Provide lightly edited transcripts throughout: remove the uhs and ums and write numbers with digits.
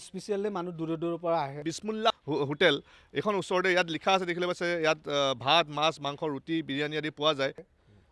Specially মানুহ দূৰৰ পৰা আহে। বিসমুল্লাহ হোটেল এখন ওচৰতে ইয়াত লিখা আছে দেখিলে পাইছে ইয়াত ভাত মাছ মাংস ৰুটি বিৰিয়ানী আদি পোৱা যায়।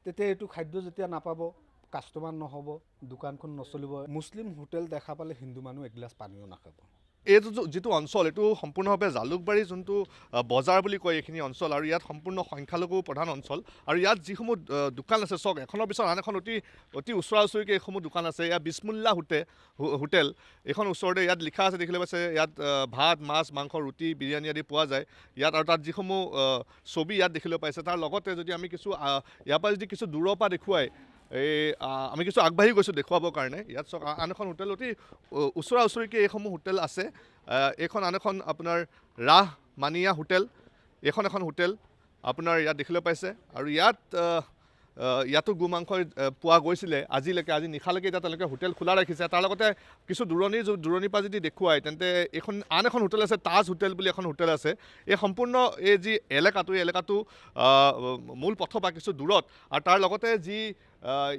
তেতিয়া এইটো খাদ্য যেতিয়া নাপাব কাষ্টমাৰ নহ'ব, দোকানখন নচলিব। মুছলিম হোটেল দেখা পালে হিন্দু মানুহ এগিলাচ পানীও নাখাব। এইটো যিটো অঞ্চল এইটো সম্পূৰ্ণভাৱে জালুকবাৰী যোনটো বজাৰ বুলি কয় এইখিনি অঞ্চল, আৰু ইয়াত সম্পূৰ্ণ সংখ্যালঘু প্ৰধান অঞ্চল। আৰু ইয়াত যিসমূহ দোকান আছে চক এখনৰ পিছত আন এখন অতি ওচৰা ওচৰিকৈ এইসমূহ দোকান আছে। ইয়াত বিসমুল্লাহ হোটেল এইখন ওচৰতে ইয়াত লিখা আছে দেখিলে পাইছে ইয়াত ভাত মাছ মাংস ৰুটি বিৰিয়ানী আদি পোৱা যায় ইয়াত। আৰু তাত যিসমূহ ছবি ইয়াত দেখিবলৈ পাইছে তাৰ লগতে যদি আমি কিছু ইয়াৰ পৰা যদি কিছু দূৰৰ পৰা দেখুৱাই আমি কিছু আগবাঢ়ি গৈছোঁ দেখুৱাবৰ কাৰণে। ইয়াত চক আন এখন হোটেল অতি ওচৰা ওচৰিকৈ এইসমূহ হোটেল আছে। এইখন আন এখন আপোনাৰ ৰাহমানিয়া হোটেল, এইখন এখন হোটেল আপোনাৰ ইয়াত দেখিবলৈ পাইছে। আৰু ইয়াতো গোমাংস পোৱা গৈছিলে আজিলৈকে, আজি নিশালৈকে এতিয়া তেওঁলোকে হোটেল খোলা ৰাখিছে। তাৰ লগতে কিছু দূৰণিৰ পৰা যদি দেখুৱায় তেন্তে এইখন আন এখন হোটেল আছে, তাজ হোটেল বুলি এখন হোটেল আছে। এই সম্পূৰ্ণ এই যি এলেকাটো মূল পথৰ পৰা কিছু দূৰত, আৰু তাৰ লগতে যি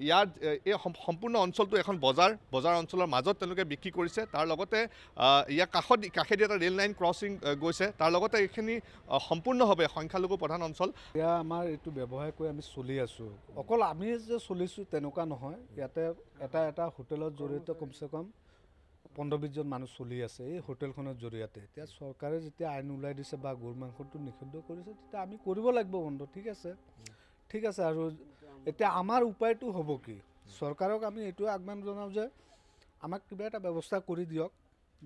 ইয়াত এই সম্পূৰ্ণ অঞ্চলটো এখন বজাৰ অঞ্চলৰ মাজত তেওঁলোকে বিক্ৰী কৰিছে। তাৰ লগতে ইয়াৰ কাষেদি এটা ৰেল লাইন ক্ৰছিং গৈছে। তাৰ লগতে এইখিনি সম্পূৰ্ণভাৱে সংখ্যালঘু প্ৰধান অঞ্চল। এতিয়া আমাৰ এইটো ব্যৱসায় কৰি আমি চলি আছোঁ, অকল আমি যে চলিছোঁ তেনেকুৱা নহয়। ইয়াতে এটা হোটেলৰ জৰিয়তে কমচে কম 15-20 জন মানুহ চলি আছে এই হোটেলখনৰ জৰিয়তে। এতিয়া চৰকাৰে যেতিয়া আইন ওলাই দিছে বা গৰু মাংসটো নিষিদ্ধ কৰিছে তেতিয়া আমি কৰিব লাগিব বন্ধ। ঠিক আছে। আৰু এতিয়া আমাৰ উপায়টো হ'ব কি? চৰকাৰক আমি এইটোৱে আহ্বান জনাওঁ যে আমাক কিবা এটা ব্যৱস্থা কৰি দিয়ক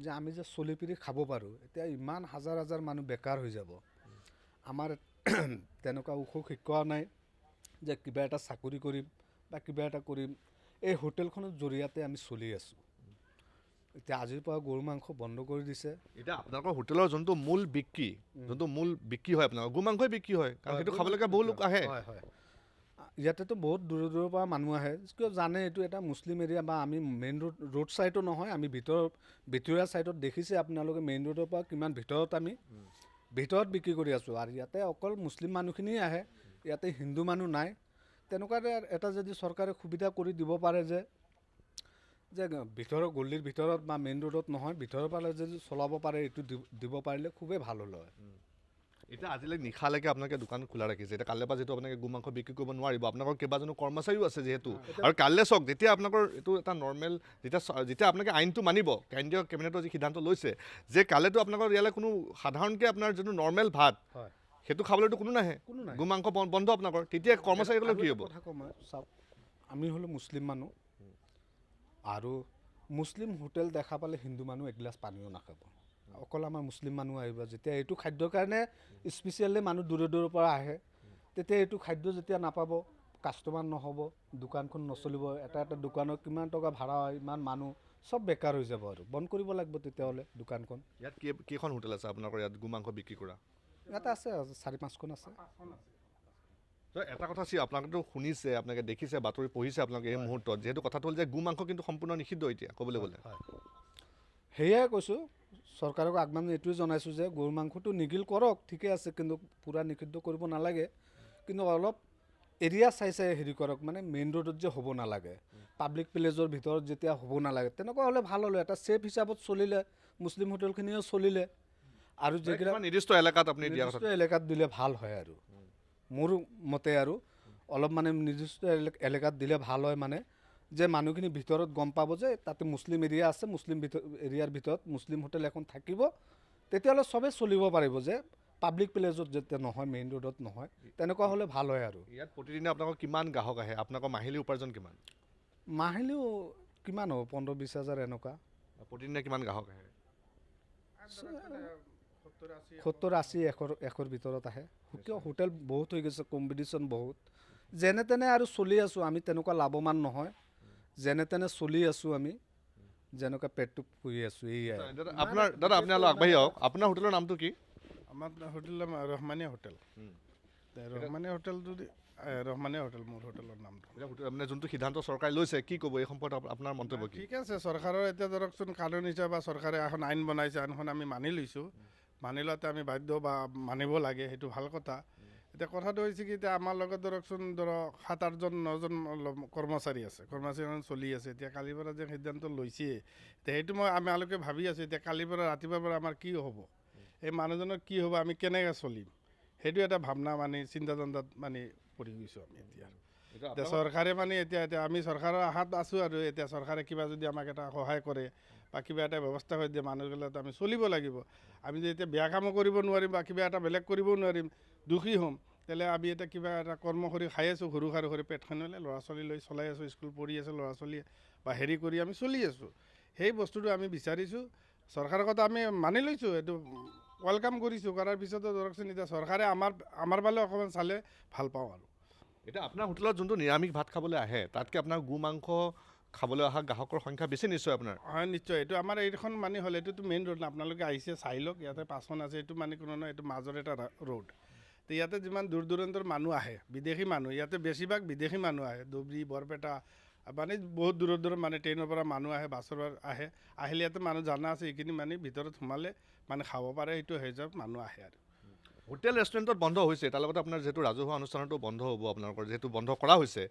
যে আমি যে চলি পিৰি খাব পাৰোঁ। এতিয়া ইমান হাজাৰ মানুহ বেকাৰ হৈ যাব। আমাৰ তেনেকুৱা শিক্ষা নাই যে কিবা এটা চাকৰি কৰিম বা কিবা এটা কৰিম। এই হোটেলখনৰ জৰিয়তে আমি চলি আছোঁ। এতিয়া আজিৰ পৰা গৰু মাংস বন্ধ কৰি দিছে। এতিয়া আপোনালোকৰ হোটেলৰ যোনটো মূল বিক্ৰী হয় আপোনালোকৰ গৰু মাংসই বিক্ৰী হয়, কাৰণ সেইটো খাবলৈকে বহু লোক আহে। হয়। ইয়াতেতো বহুত দূৰৰ পৰা মানুহ আহে, কিয় জানে এইটো এটা মুছলিম এৰিয়া বা আমি মেইন ৰোড ছাইডো নহয়, আমি ভিতৰীয়া ছাইডত দেখিছে আপোনালোকে মেইন ৰোডৰ পৰা কিমান ভিতৰত বিক্ৰী কৰি আছোঁ। আৰু ইয়াতে অকল মুছলিম মানুহখিনিয়ে আহে, ইয়াতে হিন্দু মানুহ নাই। তেনেকুৱা এটা যদি চৰকাৰে সুবিধা কৰি দিব পাৰে যে গলিৰ ভিতৰত বা মেইন ৰোডত নহয়, ভিতৰৰ পৰা যদি চলাব পাৰে, এইটো দিব পাৰিলে খুবেই ভাল হ'ল হয়। এতিয়া আজিলৈকে নিশালৈকে আপোনালোকে দোকান খোলা ৰাখিছে। এতিয়া কাইলৈৰ পৰা যিহেতু আপোনালোকে গো মাংস বিক্ৰী কৰিব নোৱাৰিব, আপোনালোকৰ কেইবাজনো কৰ্মচাৰীও আছে যিহেতু। আৰু কাইলৈ চাওক যেতিয়া আপোনালোকৰ এইটো এটা নৰ্মেল যেতিয়া আপোনালোকে আইনটো মানিব, কেন্দ্ৰীয় কেবিনেটৰ যি সিদ্ধান্ত লৈছে যে কাইলৈতো আপোনালোকৰ ইয়ালৈ কোনো সাধাৰণকৈ আপোনাৰ যোনটো নৰ্মেল ভাত সেইটো খাবলৈতো কোনো নাহে, গো মাংস বন্ধ আপোনালোকৰ, তেতিয়া কৰ্মচাৰীসকলৰ কি হ'ব? চাওক, আমি হ'লো মুছলিম মানুহ, আৰু মুছলিম হোটেল দেখা পালে হিন্দু মানুহ এগিলাচ পানীও নাখাব। অকল আমাৰ মুছলিম মানুহ আহিব। যেতিয়া এইটো খাদ্যৰ কাৰণে স্পেচিয়েলি মানুহ দূৰৰ পৰা আহে, তেতিয়া এইটো খাদ্য যেতিয়া নাপাব কাষ্টমাৰ নহ'ব, দোকানখন নচলিব। এটা দোকানত কিমান টকা ভাড়া হয়, ইমান মানুহ চব বেকাৰ হৈ যাব। আৰু বন্ধ কৰিব লাগিব তেতিয়াহ'লে দোকানখন। ইয়াত কেইখন হোটেল আছে আপোনালোকৰ ইয়াত গো মাংস বিক্ৰী কৰা? ইয়াতে আছে 4-5খন আছে। এটা কথা আপোনালোকেতো শুনিছে, আপোনালোকে দেখিছে, বাতৰি পঢ়িছে আপোনালোকে এই মুহূৰ্তত, যিহেতু কথাটো হ'ল যে গো মাংস কিন্তু সম্পূৰ্ণ নিষিদ্ধ এতিয়া ক'বলৈ গ'লে। সেয়াই কৈছোঁ, চৰকাৰক আহ্বান এইটোৱে জনাইছোঁ যে গৰু মাংসটো নিগিল কৰক, ঠিকে আছে, কিন্তু পূৰা নিষিদ্ধ কৰিব নালাগে। কিন্তু অলপ এৰিয়া চাই হেৰি কৰক, মানে মেইন ৰোডত যে হ'ব নালাগে, পাব্লিক প্লেচৰ ভিতৰত যেতিয়া হ'ব নালাগে। তেনেকুৱা হ'লে ভাল হ'লে, এটা ছেফ হিচাপত চলিলে, মুছলিম হোটেলখিনিও চলিলে। আৰু যিবিলাক নিৰ্দিষ্ট এলেকাত দিলে ভাল হয়। আৰু মোৰ মতে আৰু অলপ মানে নিৰ্দিষ্ট এলেকাত দিলে ভাল হয়, মানে যে মানুহখিনি ভিতৰত গম পাব যে তাতে মুছলিম এৰিয়া আছে, এৰিয়াৰ ভিতৰত মুছলিম হোটেল এখন থাকিব, তেতিয়াহ'লে চবেই চলিব পাৰিব। যে পাব্লিক প্লেচত যেতিয়া নহয়, মেইন ৰোডত নহয়, তেনেকুৱা হ'লে ভাল হয়। আৰু ইয়াত প্ৰতিদিনে আপোনালোকৰ কিমান গ্ৰাহক আহে? আপোনালোকৰ মাহিলী উপাৰ্জন কিমান? মাহিলীও কিমান হ'ব, 15-20 হাজাৰ এনেকুৱা। প্ৰতিদিনে কিমান গ্ৰাহক আহে? 70-80-100ৰ ভিতৰত আহে। কিয় হোটেল বহুত হৈ গৈছে, কম্পিটিশ্যন বহুত। যেনে তেনে আৰু চলি আছোঁ আমি, তেনেকুৱা লাভৱান নহয়। যেনে তেনে চলি আছোঁ আমি, যেনেকুৱা পেটটো পুহি আছোঁ। দাদা আপুনি অলপ আগবাঢ়ি আহক। আপোনাৰ হোটেলৰ নামটো কি? আমাৰ হোটেলৰ ৰহমানিয়া হোটেল। ৰহমানিয়া হোটেল মোৰ হোটেলৰ নামটো। মানে যোনটো সিদ্ধান্ত চৰকাৰে লৈছে, কি ক'ব এই সম্পৰ্কত আপোনাৰ মন্তব্য কি? ঠিক আছে, চৰকাৰৰ এতিয়া ধৰকচোন কানুন হিচাপে চৰকাৰে এখন আইন বনাইছে, আইনখন আমি মানি লৈছোঁ। মানি লোৱাতে আমি বাধ্য বা মানিব লাগে, সেইটো ভাল কথা। এতিয়া কথাটো হৈছে কি এতিয়া আমাৰ লগত ধৰকচোন ধৰক 7-8জন 9জন কৰ্মচাৰী আছে, কৰ্মচাৰী চলি আছে। এতিয়া কালিৰ পৰা যে সিদ্ধান্ত লৈছে এতিয়া সেইটো আমালোকে ভাবি আছোঁ এতিয়া কালিৰ পৰা ৰাতিপুৱাৰ পৰা আমাৰ কি হ'ব, এই মানুহজনৰ কি হ'ব, আমি কেনেকৈ চলিম, সেইটো এটা ভাৱনা মানে চিন্তাচৰ্চাত মানে পৰি গৈছোঁ আমি এতিয়া চৰকাৰে মানে এতিয়া আমি চৰকাৰৰ আশাত আছোঁ আৰু এতিয়া চৰকাৰে কিবা যদি আমাক এটা সহায় কৰে বা কিবা এটা ব্যৱস্থা কৰি দিয়ে মানুহবিলাক আমি চলিব লাগিব। আমি যদি এতিয়া বেয়া কামো কৰিব নোৱাৰিম বা কিবা এটা বেলেগ কৰিবও নোৱাৰিম, দুখী হ'ম, তেতিয়াহ'লে আমি এতিয়া কিবা এটা কৰ্ম কৰি খাই আছোঁ, সৰু সৰু পেটখন হ'লে ল'ৰা ছোৱালী লৈ চলাই আছোঁ, স্কুল পঢ়ি আছে ল'ৰা ছোৱালী বা হেৰি কৰি আমি চলি আছোঁ। সেই বস্তুটো আমি বিচাৰিছোঁ, চৰকাৰৰ কথা আমি মানি লৈছোঁ, এইটো ৱেলকাম কৰিছোঁ, কৰাৰ পিছতো ধৰকচোন এতিয়া চৰকাৰে আমাৰ ফালে অকণমান চালে ভাল পাওঁ আৰু। এতিয়া আপোনাৰ হোটেলত যোনটো নিৰামিষ ভাত খাবলৈ আহে তাতকৈ আপোনাৰ গো মাংস খাবলৈ অহা গ্ৰাহকৰ সংখ্যা বেছি নিশ্চয় আপোনাৰ? হয় নিশ্চয়, এইটো আমাৰ এইখন মানে হ'ল এইটোতো মেইন ৰোড না, আপোনালোকে আহিছে চাই লওক, ইয়াতে পাঁচখন আছে, এইটো মানে কোনো নহয়, এইটো মাজৰ এটা ৰোড। তো ইয়াতে যিমান দূৰ দূৰান্তৰ মানুহ আহে, বিদেশী মানুহ, ইয়াতে বেছিভাগ বিদেশী মানুহ আহে, ধুবুৰী বৰপেটা মানে বহুত দূৰৰ দূৰৰ মানে ট্ৰেইনৰ পৰা মানুহ আহে, বাছৰ পৰা আহে, আহিলে ইয়াতে মানুহ জানা আছে এইখিনি মানে ভিতৰত সোমালে মানে খাব পাৰে, সেইটো হৈ যাব মানুহ আহে আৰু। হোটেল ৰেষ্টুৰেণ্টত বন্ধ হৈছে, তাৰ লগতে আপোনাৰ যিহেতু ৰাজহুৱা অনুষ্ঠানতো বন্ধ হ'ব, আপোনালোকৰ যিহেতু বন্ধ কৰা হৈছে,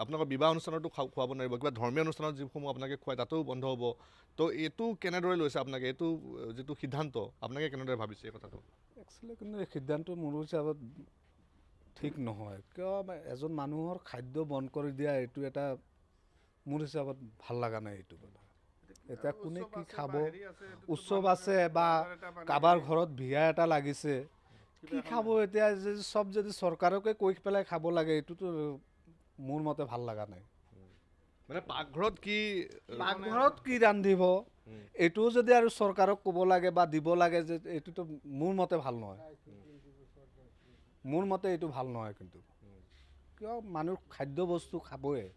আপোনালোকৰ বিবাহ অনুষ্ঠানতো খুৱাব নোৱাৰিব, কিবা ধৰ্মীয় অনুষ্ঠানত যিসমূহ আপোনালোকে খুৱায় তাতো বন্ধ হ'ব। তো এইটো কেনেদৰে লৈছে আপোনালোকে, এইটো যিটো সিদ্ধান্ত আপোনালোকে কেনেদৰে ভাবিছে এই কথাটো? একচুৱেলি কিন্তু এই সিদ্ধান্ত মোৰ হিচাপত ঠিক নহয়, কিয় এজন মানুহৰ খাদ্য বন্ধ কৰি দিয়া এইটো এটা মোৰ হিচাপত ভাল লগা নাই এইটো কথা। এতিয়া কোনে কি খাব, উৎসৱ আছে বা কাৰোবাৰ ঘৰত বিয়া এটা লাগিছে, কি খাব এতিয়া চব যদি চৰকাৰকে কৈ পেলাই খাব লাগে, এইটোতো মোৰ মতে ভাল লগা নাই। মানে পাকঘৰত কি ৰান্ধিব এইটোও যদি আৰু চৰকাৰক ক'ব লাগে বা দিব লাগে, যে এইটোতো মোৰ মতে ভাল নহয়, মোৰ মতে এইটো ভাল নহয়। কিন্তু কিয় মানুহ খাদ্য বস্তু খাবই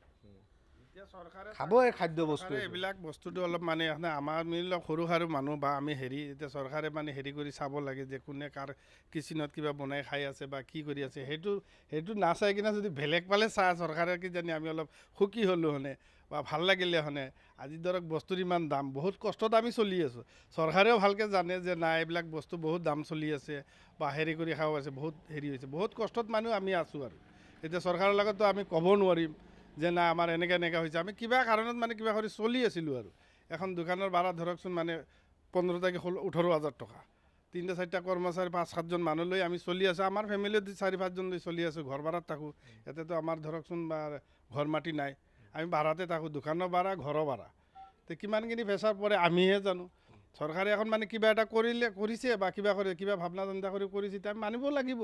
খাদ্য বস্তু, এইবিলাক বস্তুটো অলপ মানে আমাৰ মিলক সৰু সৰু মানুহ বা আমি হেৰি এতিয়া চৰকাৰে মানে হেৰি কৰি চাব লাগে যে কোনে কাৰ কিচেনত কিবা বনাই খাই আছে বা কি কৰি আছে, সেইটো নাচাই কিনে যদি বেলেগ পালে চাই চৰকাৰে কিজানি আমি অলপ সুখী হ'লোঁ হনে বা ভাল লাগিলে হনে। আজি ধৰক বস্তুৰ ইমান দাম, বহুত কষ্টত আমি চলি আছোঁ, চৰকাৰেও ভালকৈ জানে যে নাই এইবিলাক বস্তু বহুত দাম চলি আছে বা হেৰি কৰি খাব আছে, বহুত হেৰি হৈছে, বহুত কষ্টত মানুহ আমি আছোঁ আৰু এতিয়া চৰকাৰৰ লগততো আমি ক'ব নোৱাৰিম যে নাই আমাৰ এনেকৈ হৈছে, আমি কিবা কাৰণত মানে কিবা কৰি চলি আছিলোঁ আৰু। এখন দোকানৰ ভাড়া ধৰকচোন মানে 15 থেকে 18,000 টকা, 3-4টা কৰ্মচাৰী 5-7জন মানুহ লৈ আমি চলি আছোঁ, আমাৰ ফেমিলিত 4-5জন লৈ চলি আছোঁ, ঘৰ ভাড়াত থাকোঁ, ইয়াতেতো আমাৰ ধৰকচোন বা ঘৰ মাটি নাই, আমি ভাড়াতে থাকোঁ, দোকানৰ ভাড়া ঘৰৰ ভাড়া, তো কিমানখিনি প্ৰেছাৰ পৰে আমিহে জানো। চৰকাৰে এখন মানে কিবা এটা কৰিছে বা কিবা ভাৱনা চিন্তা কৰি কৰিছে, এতিয়া আমি মানিব লাগিব,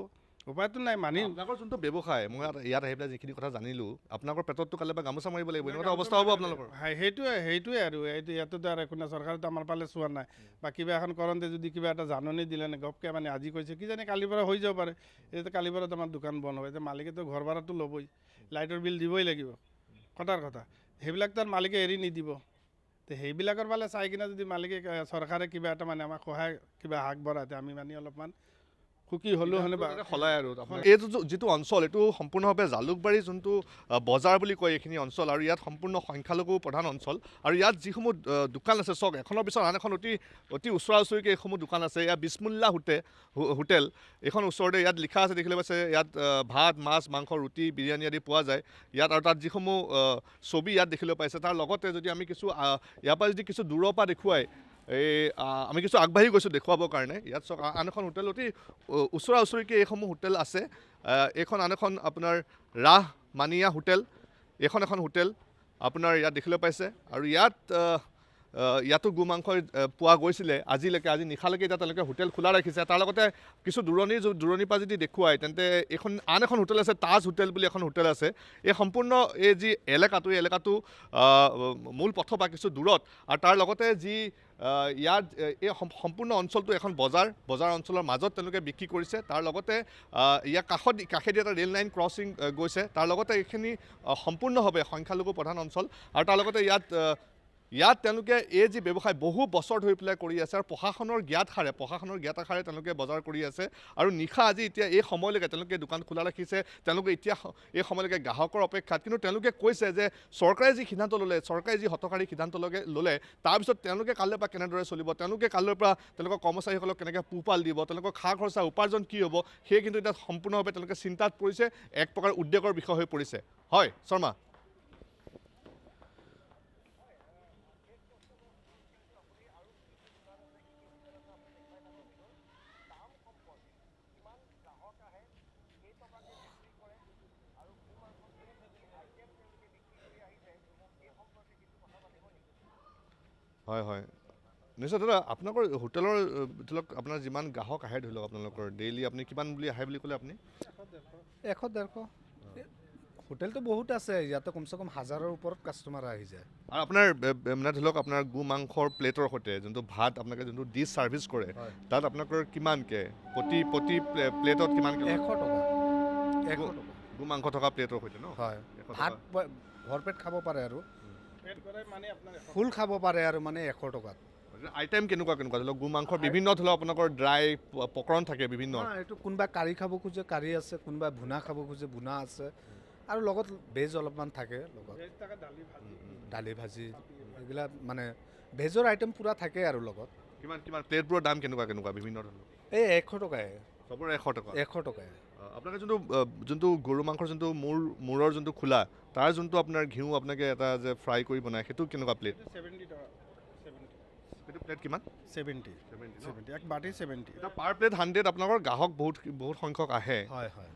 উপায়তো নাই, মানিম। আপোনালোকৰ যোনটো ব্যৱসায়, মই ইয়াত আহি পেলাই যিখিনি কথা জানিলোঁ, আপোনালোকৰ পেটততো কালি বা গামোচা মাৰিব লাগিব, এনেকুৱা অৱস্থা হ'ব আপোনালোকৰ? সেইটোৱে আৰু ইয়াতেতো আৰু একো নাই, চৰকাৰেতো আমাৰ ফালে চোৱা নাই বা কিবা এখন কৰোঁতে যদি কিবা এটা জাননী দিলে নে গপকৈ মানে আজি কৈছে কিজানি কালিৰ পৰা হৈ যাব পাৰে, এতিয়া কালিৰ পৰা আমাৰ দোকান বন্ধ হয়, এতিয়া মালিকেতো ঘৰ ভাড়াটো ল'বই, লাইটৰ বিল দিবই লাগিব, কটাৰ কথা, সেইবিলাক তাৰ মালিকে এৰি নিদিব। তো সেইবিলাকৰ ফালে চাই কিনে যদি মালিকে চৰকাৰে কিবা এটা মানে আমাক সহায় কিবা আগবঢ়ায়, আমি মানে অলপমান সুখী হ'লোঁ হনে বা সলাই আৰু এইটো যিটো অঞ্চল, এইটো সম্পূৰ্ণভাৱে জালুকবাৰী যোনটো বজাৰ বুলি কয় এইখিনি অঞ্চল, আৰু ইয়াত সম্পূৰ্ণ সংখ্যালঘু প্ৰধান অঞ্চল, আৰু ইয়াত যিসমূহ দোকান আছে চক এখনৰ পিছত আন এখন অতি ওচৰা ওচৰিকৈ এইসমূহ দোকান আছে। ইয়াত বিছমুল্লা হোটেল এইখন ওচৰতে, ইয়াত লিখা আছে দেখিলে পাইছে, ইয়াত ভাত মাছ মাংস ৰুটি বিৰিয়ানী আদি পোৱা যায় ইয়াত, আৰু তাত যিসমূহ ছবি ইয়াত দেখিবলৈ পাইছে, তাৰ লগতে যদি আমি ইয়াৰ পৰা যদি কিছু দূৰৰ পৰা দেখুৱাই আমি কিছু আগবাঢ়ি গৈছোঁ দেখুৱাবৰ কাৰণে, ইয়াত চক আন এখন হোটেল অতি ওচৰা ওচৰিকৈ এইসমূহ হোটেল আছে। এইখন আন এখন আপোনাৰ ৰাহমানিয়া হোটেল, এইখন এখন হোটেল আপোনাৰ ইয়াত দেখিবলৈ পাইছে, আৰু ইয়াতো গো মাংস পোৱা গৈছিলে আজিলৈকে, আজি নিশালৈকে এতিয়া তেওঁলোকে হোটেল খোলা ৰাখিছে। তাৰ লগতে কিছু দূৰণিৰ পৰা যদি দেখুৱায় তেন্তে আন এখন হোটেল আছে, তাজ হোটেল বুলি এখন হোটেল আছে। এই সম্পূৰ্ণ এই যি এলেকাটো মূল পথৰ পৰা কিছু দূৰত, আৰু তাৰ লগতে ইয়াত এই সম্পূৰ্ণ অঞ্চলটো এখন বজাৰ অঞ্চলৰ মাজত তেওঁলোকে বিক্ৰী কৰিছে। তাৰ লগতে ইয়াৰ কাষেদি এটা ৰেল লাইন ক্ৰছিং গৈছে, তাৰ লগতে এইখিনি সম্পূৰ্ণভাৱে সংখ্যালঘু প্ৰধান অঞ্চল, আৰু তাৰ লগতে ইয়াত তেওঁলোকে এই যি ব্যৱসায় বহু বছৰ ধৰি পেলাই কৰি আছে আৰু প্ৰশাসনৰ জ্ঞাত আশাৰে তেওঁলোকে বজাৰ কৰি আছে আৰু নিশা আজি এতিয়া এই সময়লৈকে তেওঁলোকে দোকান খোলা ৰাখিছে তেওঁলোকে এতিয়া এই সময়লৈকে গ্ৰাহকৰ অপেক্ষাত কিন্তু তেওঁলোকে কৈছে যে চৰকাৰে যি সিদ্ধান্ত ল'লে চৰকাৰে যি হতকাৰী সিদ্ধান্ত ল'লে তাৰপিছত তেওঁলোকে কাইলৈৰ পৰা কেনেদৰে চলিব তেওঁলোকে কাইলৈৰ পৰা তেওঁলোকৰ কৰ্মচাৰীসকলক কেনেকৈ পোহপাল দিব তেওঁলোকৰ খা খৰচা উপাৰ্জন কি হ'ব সেই কিন্তু এতিয়া সম্পূৰ্ণভাৱে তেওঁলোকে চিন্তাত পৰিছে এক প্ৰকাৰ উদ্বেগৰ বিষয় হৈ পৰিছে হয় শৰ্মা হয় হয় নিশ্চয় দাদা আপোনালোকৰ হোটেলৰ ধৰি লওক আপোনাৰ যিমান গ্ৰাহক আহে ধৰি লওক আপোনালোকৰ ডেইলি আপুনি কিমান বুলি আহে বুলি ক'লে আপুনি 100-150 হোটেলটো বহুত আছে ইয়াতে কমচে কম 1000ৰ ওপৰত কাষ্টমাৰ আহি যায় আৰু আপোনাৰ মানে ধৰি লওক আপোনাৰ গু মাংসৰ প্লেটৰ সৈতে যোনটো ভাত আপোনালোকে যোনটো ডিছ ছাৰ্ভিচ কৰে তাত আপোনালোকৰ কিমানকৈ প্ৰতি প্লেটত কিমানকৈ 100 টকা 100 টকা গু মাংস থকা প্লেটৰ সৈতে ন হয় ভাত ভৰপেট খাব পাৰে আৰু পেট ভৰাই মানে আপোনাৰ ফুল খাব পাৰে আৰু মানে 100 টকাত আইটেম কেনেকুৱা ধৰি লওক গু মাংসৰ বিভিন্ন ধৰি লওক আপোনালোকৰ ড্ৰাই পকৰণ থাকে বিভিন্ন এইটো কোনোবা কাৰী খাব খোজে কাৰী আছে কোনোবা ভুনা খাব খোজে ভুনা আছে আৰু লগত ভেজ অলপমান থাকে লগত দালি ভাজি এইবিলাক মানে ভেজৰ আইটেম পূৰা থাকে আৰু লগত কিমান প্লেটবোৰৰ দাম কেনেকুৱা বিভিন্ন ধৰণৰ এই 100 টকাই চবৰে 100 টকা 100 টকাই আপোনালোকে যোনটো গৰু মাংসৰ যোনটো মূৰৰ যোনটো খোলা তাৰ যোনটো আপোনাৰ ঘিউ আপোনালোকে এটা যে ফ্ৰাই কৰি বনায় সেইটো কেনেকুৱা প্লেট 70 টকা সেইটো প্লেট কিমান 70 এক বাটি 70 এটা পাৰ প্লেট 100 আপোনালোকৰ গ্ৰাহক বহুত সংখ্যক আহে হয় হয়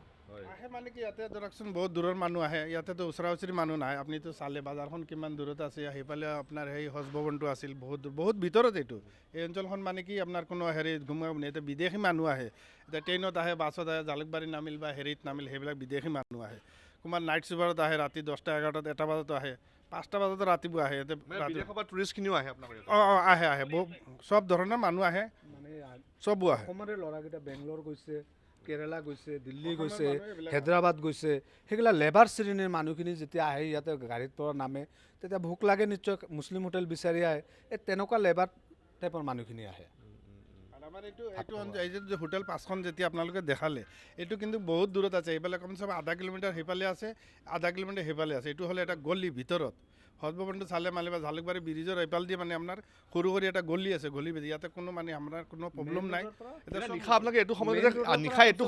আহে মানে কি ইয়াতে ধৰকচোন বহুত দূৰৰ মানুহ আহে ইয়াতেতো ওচৰা ওচৰি মানুহ নাই আপুনিতো চালে বজাৰখন কিমান দূৰত আছে সেইফালে আপোনাৰ সেই হজ ভৱনটো আছিল বহুত ভিতৰত এইটো এই অঞ্চলখন মানে কি আপোনাৰ কোনো হেৰি ঘুমাব নাই এতিয়া বিদেশী মানুহ আহে এতিয়া ট্ৰেইনত আহে বাছত আহে জালুকবাৰী নামিল বা হেৰিত নামিল সেইবিলাক বিদেশী মানুহ আহে কোনোবা নাইট চুপাৰত আহে ৰাতি 10টা 11টাত 1টা বজাতো আহে 5টা বজাতো ৰাতিপুৱা আহে টুৰিষ্টখিনিও আহে আপোনালোকৰ আহে চব ধৰণৰ মানুহ আহে মানে চবো আহে অসমৰে ল'ৰাকেইটা বেংগলোৰ গৈছে কেৰেলা গৈছে দিল্লী গৈছে হায়দৰাবাদ গৈছে সেইগিলা লেবাৰ শ্ৰেণীৰ মানুহখিনি যেতিয়া আহে ইয়াতে গাড়ীৰ পৰা নামে তেতিয়া ভোক লাগে নিশ্চয় মুছলিম হোটেল বিচাৰি আহে এই তেনেকুৱা লেবাৰ টাইপৰ মানুহখিনি আহে আমাৰ এইটো হোটেল 5খন যেতিয়া আপোনালোকে দেখালে এইটো কিন্তু বহুত দূৰত আছে এইফালে কমচে কম 0.5 কিলোমিটাৰ সেইফালে আছে 0.5 কিলোমিটাৰ সেইফালে আছে এইটো হ'লে এটা গলি ভিতৰত হজ ভৱনটো চালে মানে বা জালুকবাৰী ব্ৰিজৰ এইফাল দিয়ে মানে আপোনাৰ সৰু এটা গলি আছে গলি ইয়াতে কোনো মানে আমাৰ কোনো প্ৰব্লেম নাই নিশা আপোনালোকে এইটো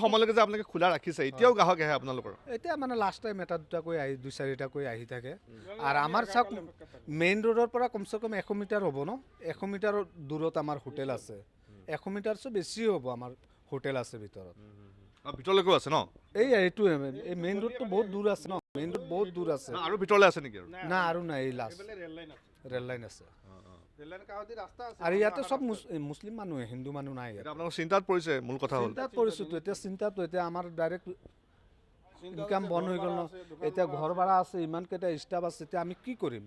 সময়লৈকে যে আপোনালোকে খোলা ৰাখিছে এতিয়াও গ্ৰাহক আহে আপোনালোকৰ এতিয়া মানে লাষ্ট টাইম এটা দুটাকৈ আহি 2-4টাকৈ আহি থাকে আৰু আমাৰ চাওক মেইন ৰোডৰ পৰা কমচে কম 100 মিটাৰ হ'ব ন 100 মিটাৰ দূৰত আমাৰ হোটেল আছে 100 মিটাৰছে বেছি হ'ব আমাৰ হোটেল আছে ভিতৰলৈকেও আছে ন এইটো এই মেইন ৰোডটো বহুত দূৰ আছে ন মেইন ৰোড বহুত দূৰ আছে আৰু ভিতৰলৈ আছে নেকি না আৰু নাই এই লাষ্ট ৰেল লাইন আছে আৰু ইয়াতে চব মুছলিম মানুহ হিন্দু মানুহ নাই আপোনালোকৰ চিন্তাত পৰিছে মূল কথা হ'ল চিন্তাতো এতিয়া আমাৰ ডাইৰেক্ট ইনকাম বন্ধ হৈ গ'ল ন এতিয়া ঘৰ ভাড়া আছে ইমানকেইটা ষ্টাফ আছে এতিয়া আমি কি কৰিম